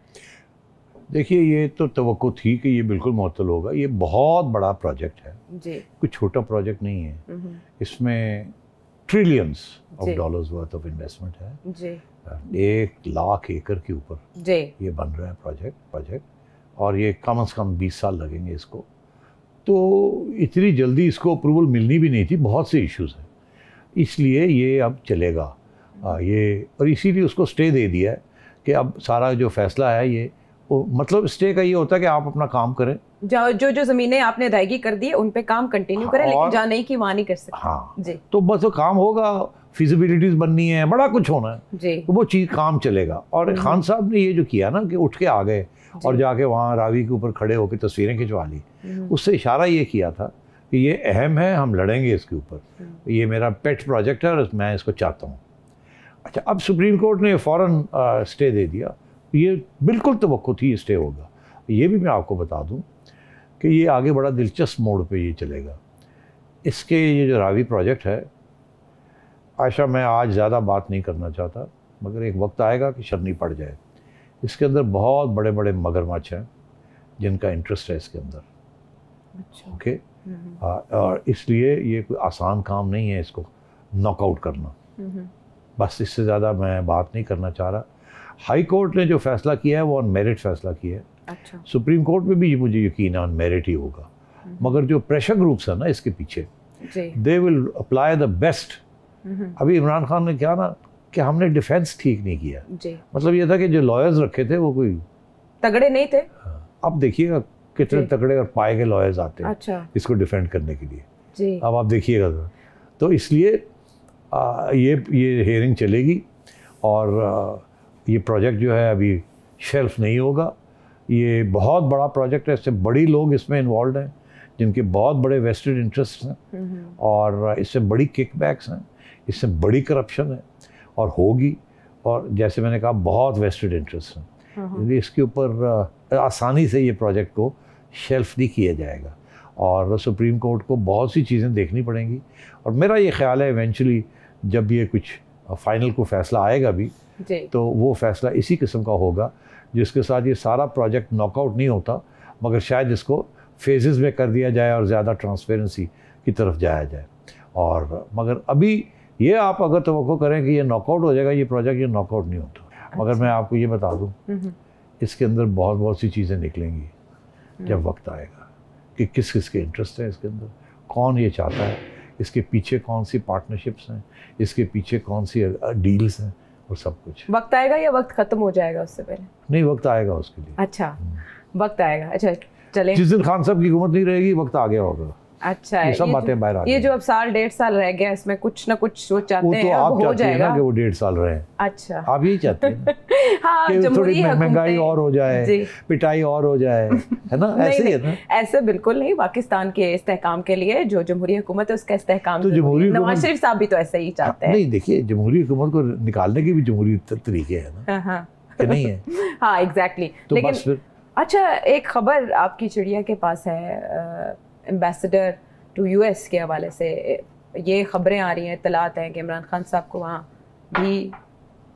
देखिए, ये तो तवक्को थी कि ये बिल्कुल मुअत्तल होगा। ये बहुत बड़ा प्रोजेक्ट है जी, कोई छोटा प्रोजेक्ट नहीं है। इसमें trillions of dollars worth of investment है जी, 1 लाख एकड़ के ऊपर जी। ये बन रहा है प्रोजेक्ट, और ये कम से कम 20 साल लगेंगे इसको। तो इतनी जल्दी इसको अप्रूवल मिलनी भी नहीं थी, बहुत से इश्यूज हैं, इसलिए ये अब चलेगा। ये और इसीलिए उसको स्टे दे दिया है कि अब सारा जो फैसला है ये मतलब स्टे का ये होता है कि आप अपना काम करें, जो ज़मीनें आपने अदायगी कर दी है उन पे काम कंटिन्यू करें, लेकिन जहाँ नहीं की वहाँ नहीं कर सकते। हाँ जी, तो बस वो काम होगा, फिजिबिलिटीज बननी है, बड़ा कुछ होना है, जी, तो वो चीज़ काम चलेगा। और खान साहब ने ये जो किया ना कि उठ के आ गए और जाके वहाँ रावी के ऊपर खड़े होकर तस्वीरें खिंचवा ली, उससे इशारा ये किया था कि ये अहम है, हम लड़ेंगे इसके ऊपर, ये मेरा पेट प्रोजेक्ट है और मैं इसको चाहता हूँ। अच्छा, अब सुप्रीम कोर्ट ने फ़ौरन स्टे दे दिया। ये बिल्कुल तवक्को थी स्टे होगा। ये भी मैं आपको बता दूं कि ये आगे बड़ा दिलचस्प मोड़ पे ये चलेगा। इसके ये जो रावी प्रोजेक्ट है, आयशा, मैं आज ज़्यादा बात नहीं करना चाहता, मगर एक वक्त आएगा कि शर्नी पड़ जाए। इसके अंदर बहुत बड़े बड़े मगरमच्छ हैं जिनका इंटरेस्ट है इसके अंदर। अच्छा, ओके। और इसलिए ये कोई आसान काम नहीं है इसको नॉकआउट करना। बस इससे ज़्यादा मैं बात नहीं करना चाह रहा। हाई कोर्ट ने जो फैसला किया है वो ऑन मेरिट फैसला किया है। अच्छा, सुप्रीम कोर्ट में भी मुझे यकीन है ऑन मेरिट ही होगा। मगर जो प्रेशर ग्रुप्स हैं ना इसके पीछे, they will apply the best. अभी इमरान खान ने क्या ना कि हमने डिफेंस ठीक नहीं किया जी, मतलब ये था कि जो लॉयर्स रखे थे वो कोई तगड़े नहीं थे। अब देखिए कितने तगड़े और पाए गए लॉयर्स आते हैं अच्छा, इसको डिफेंड करने के लिए। जी, अब आप देखिएगा। तो इसलिए ये हेयरिंग चलेगी और ये प्रोजेक्ट जो है अभी शेल्फ नहीं होगा। ये बहुत बड़ा प्रोजेक्ट है, इससे बड़ी लोग इसमें इन्वॉल्व हैं जिनके बहुत बड़े वेस्टेड इंटरेस्ट हैं और इससे बड़ी किकबैक्स हैं, इससे बड़ी करप्शन है और होगी। और जैसे मैंने कहा बहुत वेस्टेड इंटरेस्ट हैं, इसके ऊपर आसानी से ये प्रोजेक्ट को शेल्फ नहीं किया जाएगा और सुप्रीम कोर्ट को बहुत सी चीज़ें देखनी पड़ेंगी। और मेरा ये ख्याल है इवेंचुअली जब ये कुछ फाइनल को फैसला आएगा भी तो वो फैसला इसी किस्म का होगा जिसके साथ ये सारा प्रोजेक्ट नॉकआउट नहीं होता, मगर शायद इसको फेजेस में कर दिया जाए और ज़्यादा ट्रांसपेरेंसी की तरफ जाया जाए। और मगर अभी ये आप अगर तवक्को करें कि ये नॉकआउट हो जाएगा ये प्रोजेक्ट, ये नॉकआउट नहीं होता। मगर मैं आपको ये बता दूं इसके अंदर बहुत सी चीज़ें निकलेंगी जब वक्त आएगा कि किस किस के इंटरेस्ट है इसके अंदर, कौन ये चाहता है, इसके पीछे कौन सी पार्टनरशिप्स हैं, इसके पीछे कौन सी डील्स हैं और सब कुछ। वक्त आएगा या वक्त खत्म हो जाएगा उससे पहले? नहीं, वक्त आएगा उसके लिए। अच्छा, वक्त आएगा। अच्छा, चले, जिस दिन खान साहब की हुकूमत नहीं रहेगी वक्त आ गया होगा। अच्छा, ये सब बातें बाहर आ ये जो अब साल 1.5 साल रह गया इसमें कुछ ना कुछ जो चाहते हैं वो तो आप हो चाहती है जाएगा ना कि वो 1.5 साल रहे। अच्छा, आप यही चाहते हैं ना हाँ, कि थोड़ी महंगाई और हो जाए, जी, पिटाई और हो जाए, है ना? ऐसे ही है ना? ऐसे बिल्कुल नहीं। पाकिस्तान के इस्तेहकाम के लिए जो जमहूरी हुकूमत है उसका इस्तेहकाम तो जमहूरी नवाज शरीफ साहब भी तो ऐसे ही चाहते हैं। नहीं, देखिए जमहूरी हुकूमत को निकालने के भी जमहूरी तरीके हैं ना, कि नहीं है? हाँ, एग्जैक्टली। तो लेकिन बस फिर अच्छा, एक खबर आपकी चिड़िया के पास है एम्बेसडर टू यूएस के हवाले से। ये खबरें आ रही हैं, इत्तलात हैं कि इमरान खान साहब को वहाँ भी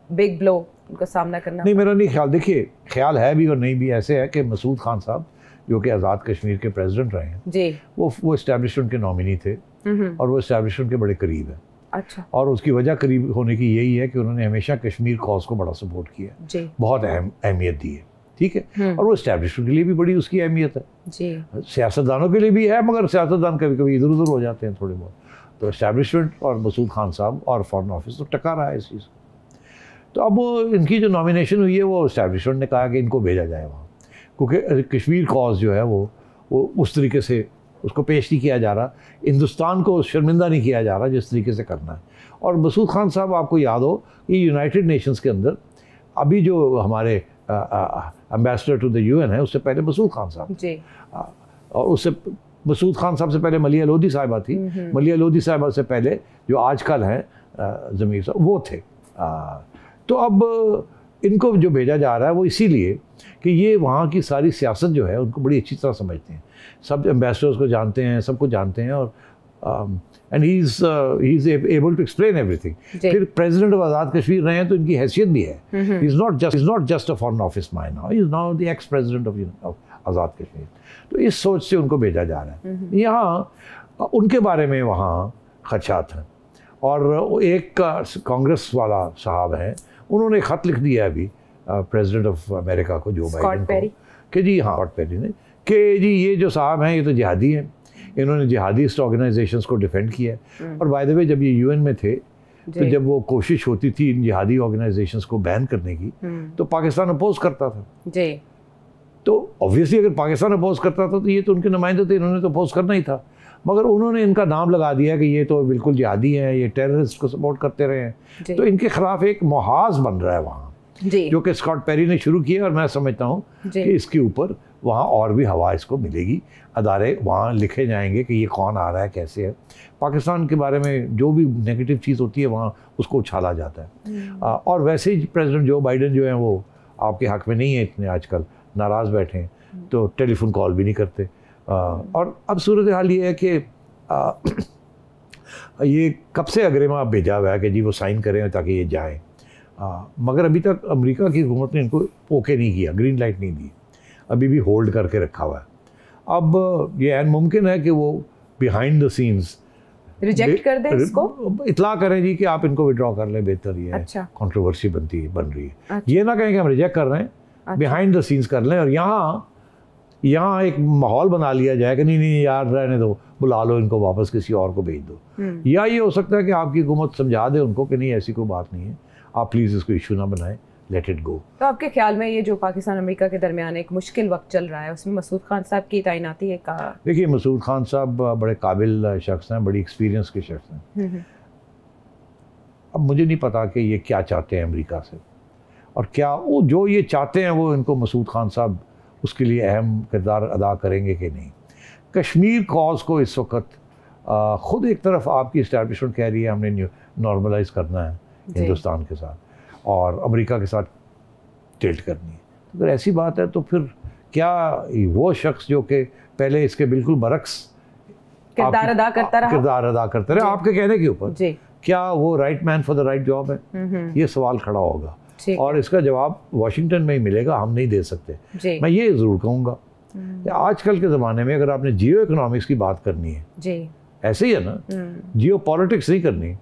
बिग ब्लो उनको सामना करना। नहीं, मेरा नहीं ख्याल। देखिए, ख्याल है भी और नहीं भी। ऐसे है कि मसूद खान साहब जो कि आज़ाद कश्मीर के प्रेसिडेंट रहे हैं जी, वो इस्टेब्लिशमेंट के नॉमिनी थे और वो इस्टेब्लिशमेंट के बड़े करीब है। अच्छा, और उसकी वजह करीब होने की यही है कि उन्होंने हमेशा कश्मीर कॉज को बड़ा सपोर्ट किया है जी, बहुत अहमियत दी है, ठीक है। और वो इस्टेब्लिशमेंट के लिए भी बड़ी उसकी अहमियत है, जी, सियासतदानों के लिए भी है, मगर सियासतदान कभी कभी इधर उधर हो जाते हैं थोड़े बहुत। तो इस्टेब्लिशमेंट और मसूद खान साहब और फॉरेन ऑफिस तो टका रहा है इस चीज़। तो अब इनकी जो नॉमिनेशन हुई है वो इस्टेब्लिशमेंट ने कहा कि इनको भेजा जाए वहाँ, क्योंकि कश्मीर कॉज जो है वो उस तरीके से उसको पेश नहीं किया जा रहा, हिंदुस्तान को शर्मिंदा नहीं किया जा रहा जिस तरीके से करना है। और मसूद खान साहब, आपको याद हो कि यूनाइटेड नेशंस के अंदर अभी जो हमारे एम्बेसडर टू द यूएन है, उससे पहले मसूद खान साहब जी, और उससे मसूद खान साहब से पहले मलिया लोधी साहिबा थी। मलिया लोधी साहिबा से पहले जो आजकल हैं ज़मीर साहब वो थे। तो अब इनको जो भेजा जा रहा है वो इसीलिए कि ये वहाँ की सारी सियासत जो है उनको बड़ी अच्छी तरह समझते हैं, सब एम्बेसडर्स को जानते हैं, सबको जानते हैं, और and he is able to explain everything. फिर प्रेसिडेंट ऑफ आज़ाद कश्मीर रहे हैं तो इनकी हैसियत भी है। He is not just a foreign office man now, he is now the ex president of Azad Kashmir. तो इस सोच से उनको भेजा जा रहा है। यहाँ उनके बारे में वहाँ खदशात हैं, और एक कांग्रेस वाला साहब है, उन्होंने ख़त लिख दिया अभी प्रेसिडेंट ऑफ अमेरिका को, जो बाइडेन को, कि जी हाँ, स्कॉट पेरी ने, कि जी ये जो साहब हैं ये तो जिहादी हैं, इन्होंने जिहादीस्ट ऑर्गेनाइजेशंस को डिफेंड किया है। और बाय द वे जब ये यूएन में थे तो जब वो कोशिश होती थी इन जिहादी ऑर्गेनाइजेशंस को बैन करने की तो पाकिस्तान अपोज करता था जी। तो ऑब्वियसली अगर पाकिस्तान अपोज करता था तो ये तो उनके नुमाइंदे थे, इन्होंने तो अपोज करना ही था, मगर उन्होंने इनका नाम लगा दिया कि ये तो बिल्कुल जिहादी हैं, ये टेररिस्ट को सपोर्ट करते रहे हैं। तो इनके खिलाफ एक मुहाज बन रहा है वहाँ, जो कि स्कॉट पेरी ने शुरू किया, और मैं समझता हूँ कि इसके ऊपर वहाँ और भी हवा इसको मिलेगी। अदारे वहाँ लिखे जाएंगे कि ये कौन आ रहा है, कैसे है। पाकिस्तान के बारे में जो भी नेगेटिव चीज़ होती है वहाँ उसको उछाला जाता है। और वैसे ही प्रेसिडेंट जो बाइडेन जो हैं वो आपके हक़ में नहीं है, इतने आजकल नाराज़ बैठे हैं, तो टेलीफोन कॉल भी नहीं करते। और अब सूरत हाल ये है कि ये कब से अग्रिमा भेजा हुआ है कि जी वो साइन करें ताकि ये जाएँ, मगर अभी तक अमेरिका की हुकूमत ने इनको ओके नहीं किया, ग्रीन लाइट नहीं दी, अभी भी होल्ड करके रखा हुआ है। अब ये ऐन मुमकिन है कि वो बिहाइंड द सीन्स रिजेक्ट कर दें इसको, इतला करें जी कि आप इनको विड्रॉ कर लें, बेहतर ये अच्छा। कंट्रोवर्सी बन रही है। ये ना कहें कि हम रिजेक्ट कर रहे हैं, बिहाइंड द सीन्स कर लें, और यहाँ एक माहौल बना लिया जाए कि नहीं यार रहने दो, बुला लो इनको वापस, किसी और को भेज दो। या ये हो सकता है कि आपकी हुकूमत समझा दे उनको कि नहीं ऐसी कोई बात नहीं है, आप प्लीज़ इसको इशू ना बनाएं, लेट इट गो। तो आपके ख्याल में ये जो पाकिस्तान अमेरिका के दरमियान एक मुश्किल वक्त चल रहा है, उसमें मसूद खान साहब की तैनाती है का? देखिए, मसूद खान साहब बड़े काबिल शख्स हैं, बड़ी एक्सपीरियंस के शख्स हैं। अब मुझे नहीं पता कि ये क्या चाहते हैं अमेरिका से, और क्या वो जो ये चाहते हैं वो इनको मसूद खान साहब उसके लिए अहम किरदार अदा करेंगे कि नहीं। कश्मीर कॉज को इस वक्त ख़ुद एक तरफ आपकी इस्टेब्लिशमेंट कह रही है हमने नॉर्मलाइज करना है हिंदुस्तान के साथ, और अमेरिका के साथ टिल्ट करनी है। तो अगर ऐसी बात है तो फिर क्या वो शख्स जो कि पहले इसके बिल्कुल बरक्स किरदार अदा करता रहा आपके कहने के ऊपर, क्या वो right man for the right job है? ये सवाल खड़ा होगा, और इसका जवाब वाशिंगटन में ही मिलेगा, हम नहीं दे सकते। मैं ये ज़रूर कहूँगा कि आजकल के ज़माने में अगर आपने जियो इकोनॉमिक्स की बात करनी है, ऐसे ही है ना, जियो पॉलिटिक्स नहीं करनी,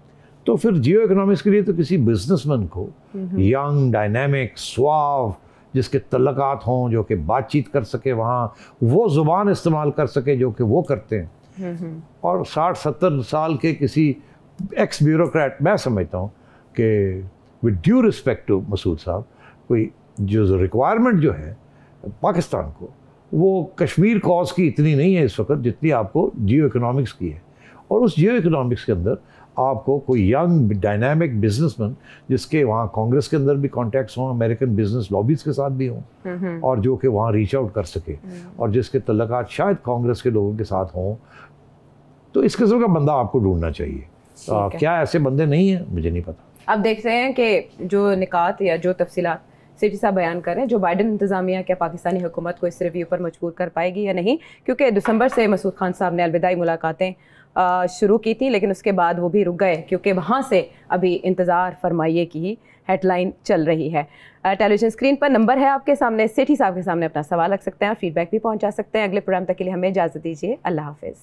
तो फिर जियो इकोनॉमिक्स के लिए तो किसी बिजनेसमैन को यंग, डायनेमिक, स्वाव, जिसके तल्लकात हों, जो कि बातचीत कर सके, वहाँ वो ज़ुबान इस्तेमाल कर सके जो कि वो करते हैं। और 60-70 साल के किसी एक्स ब्यूरोक्रेट, मैं समझता हूँ कि with due respect to Masood साहब, कोई जो रिक्वायरमेंट जो है पाकिस्तान को, वो कश्मीर कॉज की इतनी नहीं है इस वक्त जितनी आपको जियो इकोनॉमिक्स की है। और उस जियो इकोनॉमिक्स के अंदर आपको कोई यंग डायनामिक बिजनेसमैन, जिसके वहाँ कांग्रेस के अंदर भी कॉन्टैक्ट्स हों, अमेरिकन बिजनेस लॉबीज़ के साथ भी हों, और जो कि वहाँ रीच आउट कर सके, और जिसके तल्लकात शायद कांग्रेस के लोगों के साथ हों, तो इस किस्म का बंदा आपको ढूंढना चाहिए। क्या ऐसे बंदे नहीं हैं? मुझे नहीं पता। अब देख रहे हैं कि जो निकात या जो तफसीलात सिटी साहब बयान कर रहे हैं, जो बाइडेन इंतजामिया क्या पाकिस्तानी हुकूमत को इस रिव्यू पर मजबूर कर पाएगी या नहीं, क्योंकि दिसंबर से मसूद खान साहब ने अलविदाई मुलाकातें शुरू की थी, लेकिन उसके बाद वो भी रुक गए क्योंकि वहाँ से अभी इंतज़ार फरमाइए की ही हेडलाइन चल रही है। टेलीविजन स्क्रीन पर नंबर है आपके सामने, सेठी साहब के सामने अपना सवाल रख सकते हैं और फीडबैक भी पहुंचा सकते हैं। अगले प्रोग्राम तक के लिए हमें इजाज़त दीजिए। अल्लाह हाफिज़।